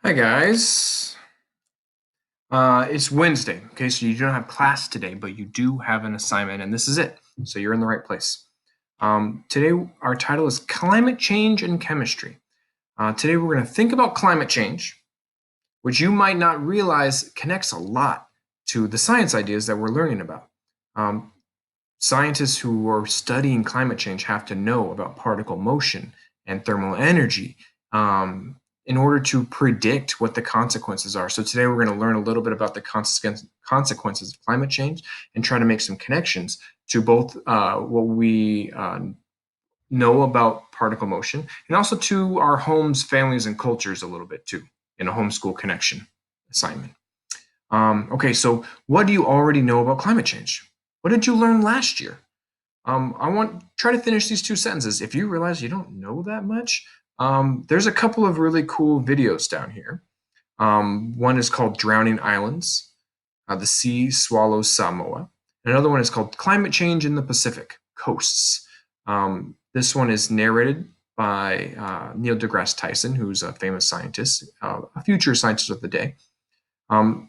Hi guys. It's Wednesday, okay, so you don't have class today, but you do have an assignment, and this is it. So you're in the right place. Today, our title is Climate Change and Chemistry. Today, we're going to think about climate change, which you might not realize connects a lot to the science ideas that we're learning about. Um, Scientists who are studying climate change have to know about particle motion and thermal energy in order to predict what the consequences are. So today we're going to learn a little bit about the consequences of climate change and try to make some connections to both what we know about particle motion and also to our homes, families, and cultures a little bit too in a homeschool connection assignment. Okay, so what do you already know about climate change? What did you learn last year? I want try to finish these two sentences. If you realize you don't know that much, there's a couple of really cool videos down here. One is called Drowning Islands, The Sea Swallows Samoa. Another one is called Climate Change in the Pacific Coasts. This one is narrated by Neil deGrasse Tyson, who's a famous scientist, a future scientist of the day.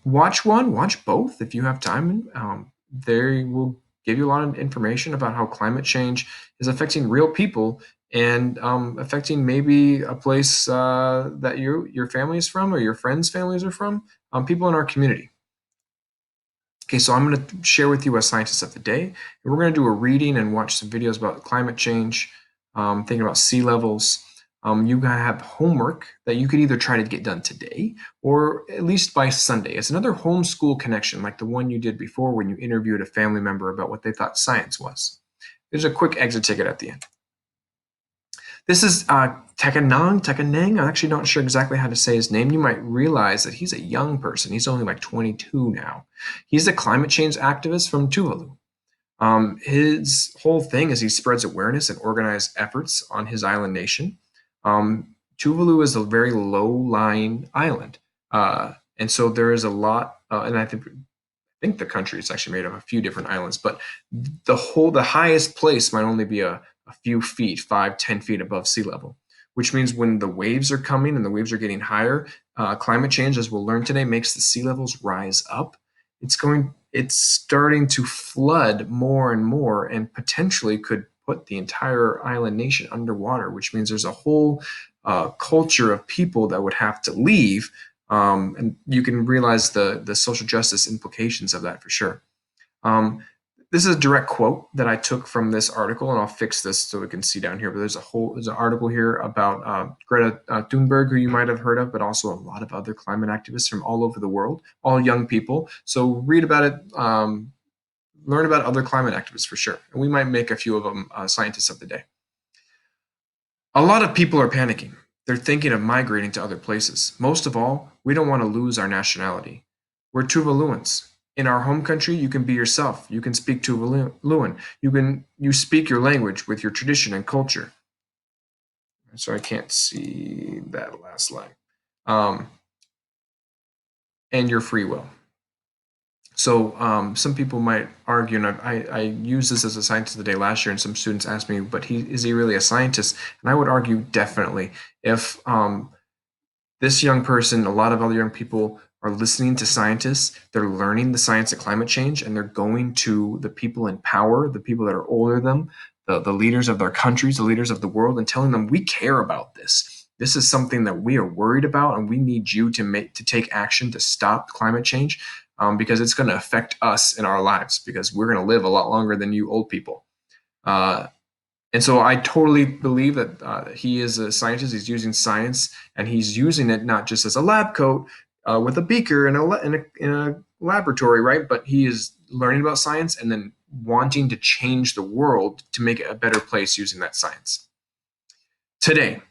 Watch one, watch both if you have time. They will give you a lot of information about how climate change is affecting real people and affecting maybe a place that your family is from or your friends' families are from, people in our community. Okay, so I'm going to share with you a scientist of the day, and we're going to do a reading and watch some videos about climate change, thinking about sea levels. You have homework that you could either try to get done today or at least by Sunday. It's another homeschool connection like the one you did before when you interviewed a family member about what they thought science was. There's a quick exit ticket at the end. This is Tekanang. I'm actually not sure exactly how to say his name. You might realize that he's a young person. He's only like 22 now. He's a climate change activist from Tuvalu. His whole thing is he spreads awareness and organized efforts on his island nation. Tuvalu is a very low-lying island, and so there is a lot. And I think the country is actually made of a few different islands, but the highest place might only be a few feet, 5-10 feet above sea level, which means when the waves are coming and the waves are getting higher, climate change, as we'll learn today, makes the sea levels rise up. It's starting to flood more and more and potentially could put the entire island nation underwater, which means there's a whole culture of people that would have to leave. And you can realize the social justice implications of that for sure. This is a direct quote that I took from this article, and I'll fix this so we can see down here. But there's an article here about Greta Thunberg, who you might have heard of, but also a lot of other climate activists from all over the world, all young people. So read about it, learn about other climate activists for sure, and we might make a few of them scientists of the day. A lot of people are panicking. They're thinking of migrating to other places. Most of all, we don't want to lose our nationality. We're Tuvaluans. In our home country, you can be yourself. You can speak Tuvaluan. You speak your language with your tradition and culture. So I can't see that last line. And your free will. So some people might argue, and I used this as a scientist of the day last year, and some students asked me, but is he really a scientist? And I would argue definitely. If this young person, a lot of other young people are listening to scientists, they're learning the science of climate change, and they're going to the people in power, the people that are older than them, the leaders of their countries, the leaders of the world, and telling them, we care about this. This is something that we are worried about, and we need you to take action to stop climate change, because it's going to affect us in our lives, because we're going to live a lot longer than you old people. And so I totally believe that he is a scientist. He's using science, and he's using it not just as a lab coat with a beaker in a laboratory, right? But he is learning about science and then wanting to change the world to make it a better place using that science. Today,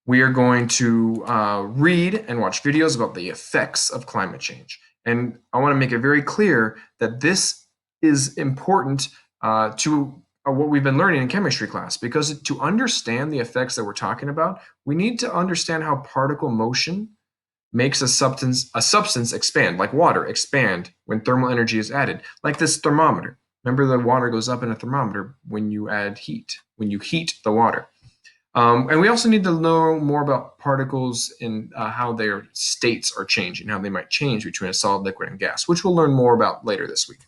we are going to read and watch videos about the effects of climate change. And I want to make it very clear that this is important to what we've been learning in chemistry class, because to understand the effects that we're talking about, we need to understand how particle motion makes a substance expand, like water expand when thermal energy is added, like this thermometer. Remember, the water goes up in a thermometer when you add heat, when you heat the water. And we also need to know more about particles and how their states are changing, how they might change between a solid, liquid, and gas, which we'll learn more about later this week.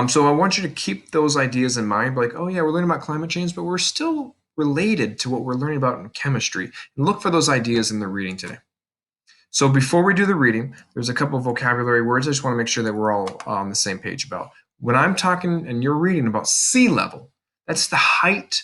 So I want you to keep those ideas in mind, like, oh yeah, we're learning about climate change, but we're still related to what we're learning about in chemistry. And look for those ideas in the reading today. So before we do the reading, there's a couple of vocabulary words I just want to make sure that we're all on the same page about. When I'm talking and you're reading about sea level, that's the height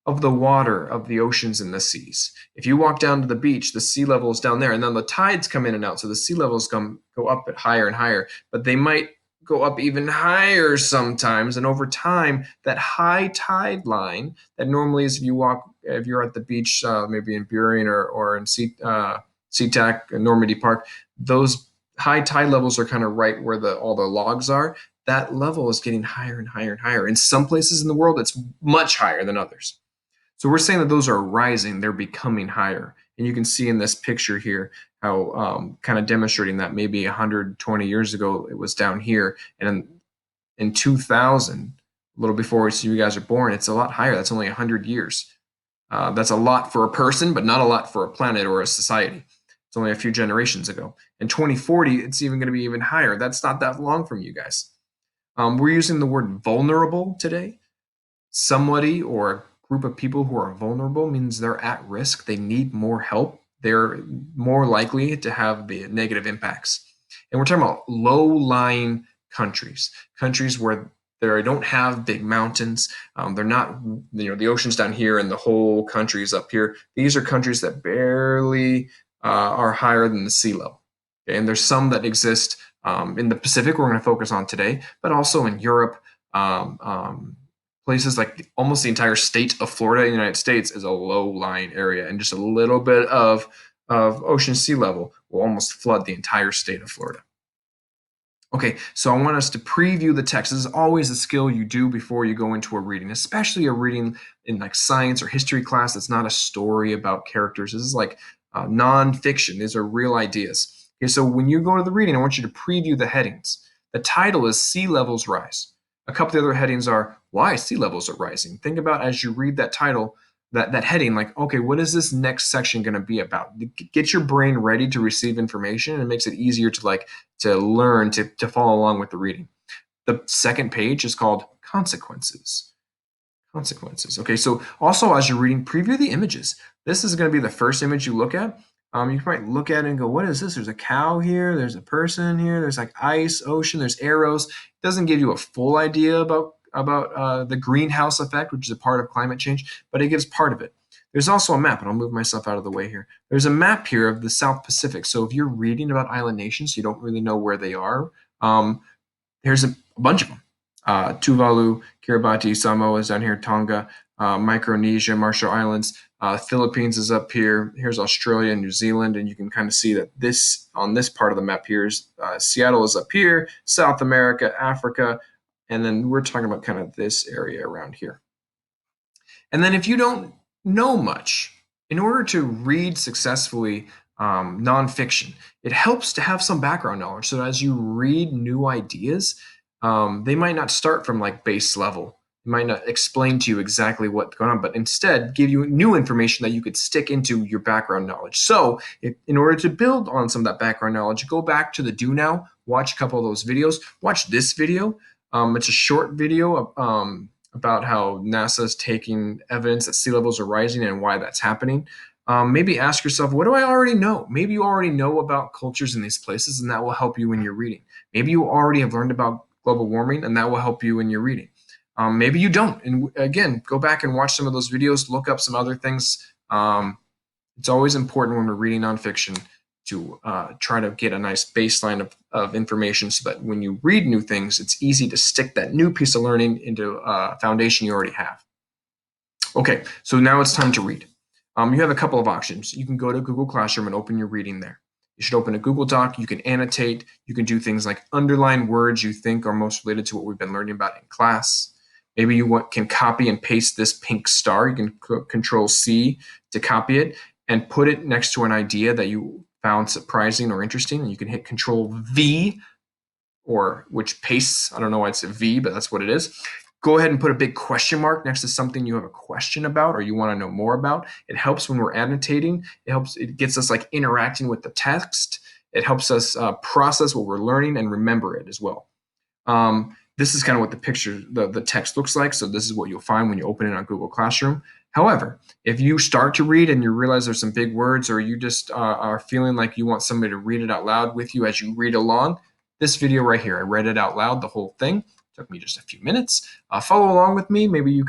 of the water of the oceans and the seas. If you walk down to the beach, the sea level is down there, and then the tides come in and out, so the sea levels go up at higher and higher, but they might go up even higher sometimes, and over time, that high tide line that normally is if you're at the beach, maybe in Burien or in SeaTac, Normandy Park, those high tide levels are kind of right where all the logs are. That level is getting higher and higher and higher. In some places in the world, it's much higher than others. So we're saying that those are rising, they're becoming higher. And you can see in this picture here how kind of demonstrating that maybe 120 years ago it was down here, and in 2000, a little before you guys are born, it's a lot higher. That's only 100 years. That's a lot for a person, but not a lot for a planet or a society. It's only a few generations ago. In 2040, it's even going to be even higher. That's not that long from you guys. We're using the word vulnerable today. Somebody or a group of people who are vulnerable means they're at risk. They need more help. They're more likely to have the negative impacts. And we're talking about low-lying countries, countries where they don't have big mountains. They're not, the ocean's down here and the whole country is up here. These are countries that barely are higher than the sea level. Okay? And there's some that exist in the Pacific we're going to focus on today, but also in Europe. Places like almost the entire state of Florida in the United States is a low-lying area, and just a little bit of ocean sea level will almost flood the entire state of Florida. Okay, so I want us to preview the text. This is always a skill you do before you go into a reading, especially a reading in like science or history class that's not a story about characters. This is like nonfiction. These are real ideas. Okay, so when you go to the reading, I want you to preview the headings. The title is Sea Levels Rise. A couple of the other headings are Why Sea Levels Are Rising. Think about as you read that title, that heading, like, okay, what is this next section going to be about? Get your brain ready to receive information, and it makes it easier to learn, to follow along with the reading. The second page is called Consequences. Consequences. Okay, so also as you're reading, preview the images. This is going to be the first image you look at. You might look at it and go, what is this? There's a cow here, there's a person here, there's like ice, ocean, there's arrows. It doesn't give you a full idea about the greenhouse effect, which is a part of climate change, but it gives part of it. There's also a map, and I'll move myself out of the way here. There's a map here of the South Pacific. So if you're reading about island nations, you don't really know where they are, there's a bunch of them. Tuvalu, Kiribati, Samoa is down here, Tonga, Micronesia, Marshall Islands, Philippines is up here. Here's Australia and New Zealand, and you can kind of see that on this part of the map here is Seattle is up here, South America, Africa, and then we're talking about kind of this area around here. And then if you don't know much, in order to read successfully nonfiction, it helps to have some background knowledge. So as you read new ideas, they might not start from like base level. It might not explain to you exactly what's going on, but instead give you new information that you could stick into your background knowledge. So in order to build on some of that background knowledge, go back to the Do Now, watch a couple of those videos, watch this video. It's a short video about how NASA is taking evidence that sea levels are rising and why that's happening. Maybe ask yourself, what do I already know? Maybe you already know about cultures in these places, and that will help you in your reading. Maybe you already have learned about global warming, and that will help you in your reading. Maybe you don't. And again, go back and watch some of those videos, look up some other things. It's always important when we're reading nonfiction to try to get a nice baseline of information so that when you read new things, it's easy to stick that new piece of learning into a foundation you already have. Okay, so now it's time to read. You have a couple of options. You can go to Google Classroom and open your reading there. You should open a Google Doc. You can annotate. You can do things like underline words you think are most related to what we've been learning about in class. Maybe you can copy and paste this pink star. You can Control C to copy it and put it next to an idea that you found surprising or interesting. And you can hit Control V, which pastes. I don't know why it's a V, but that's what it is. Go ahead and put a big question mark next to something you have a question about or you want to know more about. It helps when we're annotating. It gets us like interacting with the text. It helps us process what we're learning and remember it as well. This is kind of what the picture, the text looks like. So this is what you'll find when you open it on Google Classroom. However, if you start to read and you realize there's some big words, or you just are feeling like you want somebody to read it out loud with you as you read along, this video right here, I read it out loud, the whole thing. Took me just a few minutes. Follow along with me. Maybe you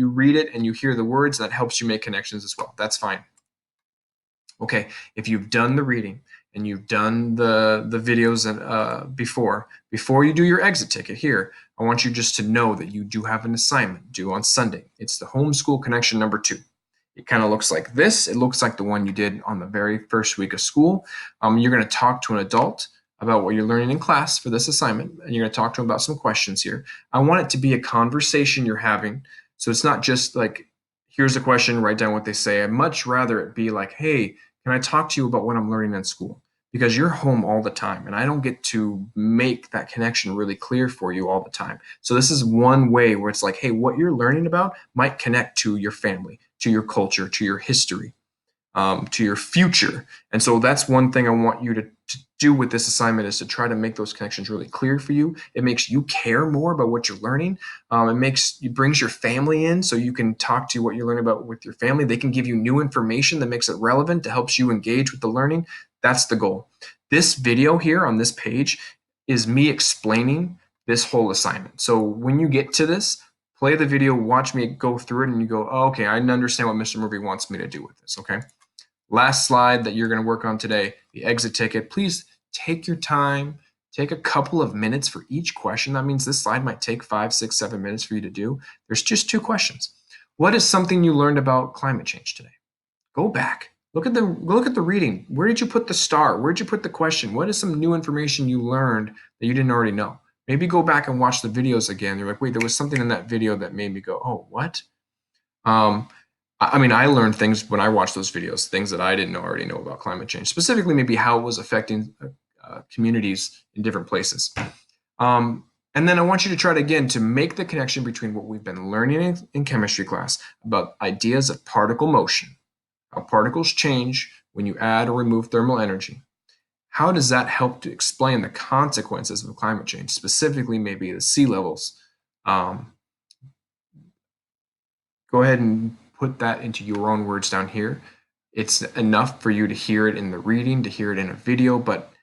read it and you hear the words. That helps you make connections as well. That's fine. Okay, if you've done the reading and you've done the videos before you do your exit ticket here, I want you just to know that you do have an assignment due on Sunday. It's the homeschool connection number 2. It kind of looks like this. It looks like the one you did on the very first week of school. You're going to talk to an adult about what you're learning in class for this assignment, and you're going to talk to them about some questions here. I want it to be a conversation you're having, so it's not just like, here's a question, write down what they say. I'd much rather it be like, hey, can I talk to you about what I'm learning in school? Because you're home all the time, and I don't get to make that connection really clear for you all the time. So this is one way where it's like, hey, what you're learning about might connect to your family, to your culture, to your history, to your future. And so that's one thing I want you to do with this assignment, is to try to make those connections really clear for you. It makes you care more about what you're learning. It brings your family in, so you can talk to what you're learning about with your family. They can give you new information that makes it relevant, to helps you engage with the learning. That's the goal. This video here on this page is me explaining this whole assignment. So when you get to this, play the video, watch me go through it, and you go, oh, okay, I understand what Mr. Murphy wants me to do with this, okay? Last slide that you're going to work on today, the exit ticket. Please take your time, take a couple of minutes for each question. That means this slide might take 5, 6, 7 minutes for you to do. There's just 2 questions. What is something you learned about climate change today? Go back. Look at the reading. Where did you put the star? Where did you put the question? What is some new information you learned that you didn't already know? Maybe go back and watch the videos again. You're like, wait, there was something in that video that made me go, oh, what? I mean, I learned things when I watched those videos, things that I didn't already know about climate change, specifically maybe how it was affecting communities in different places. And then I want you to try to, again, to make the connection between what we've been learning in chemistry class about ideas of particle motion, how particles change when you add or remove thermal energy. How does that help to explain the consequences of climate change, specifically maybe the sea levels? Go ahead and put that into your own words down here. It's enough for you to hear it in the reading, to hear it in a video, but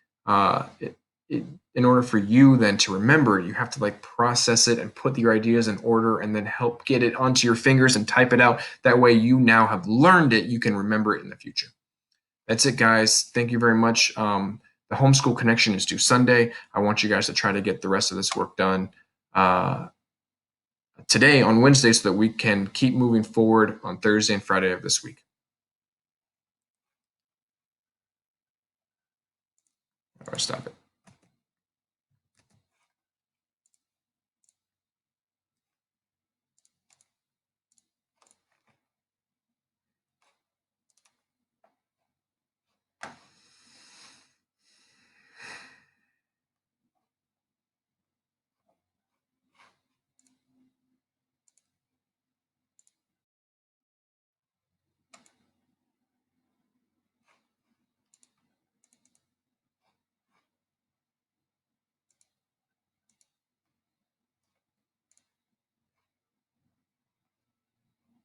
in order for you then to remember, you have to like process it and put your ideas in order, and then help get it onto your fingers and type it out. That way you now have learned it, you can remember it in the future. That's it, guys. Thank you very much. The homeschool connection is due Sunday. I want you guys to try to get the rest of this work done today on Wednesday, so that we can keep moving forward on Thursday and Friday of this week. All right, stop it.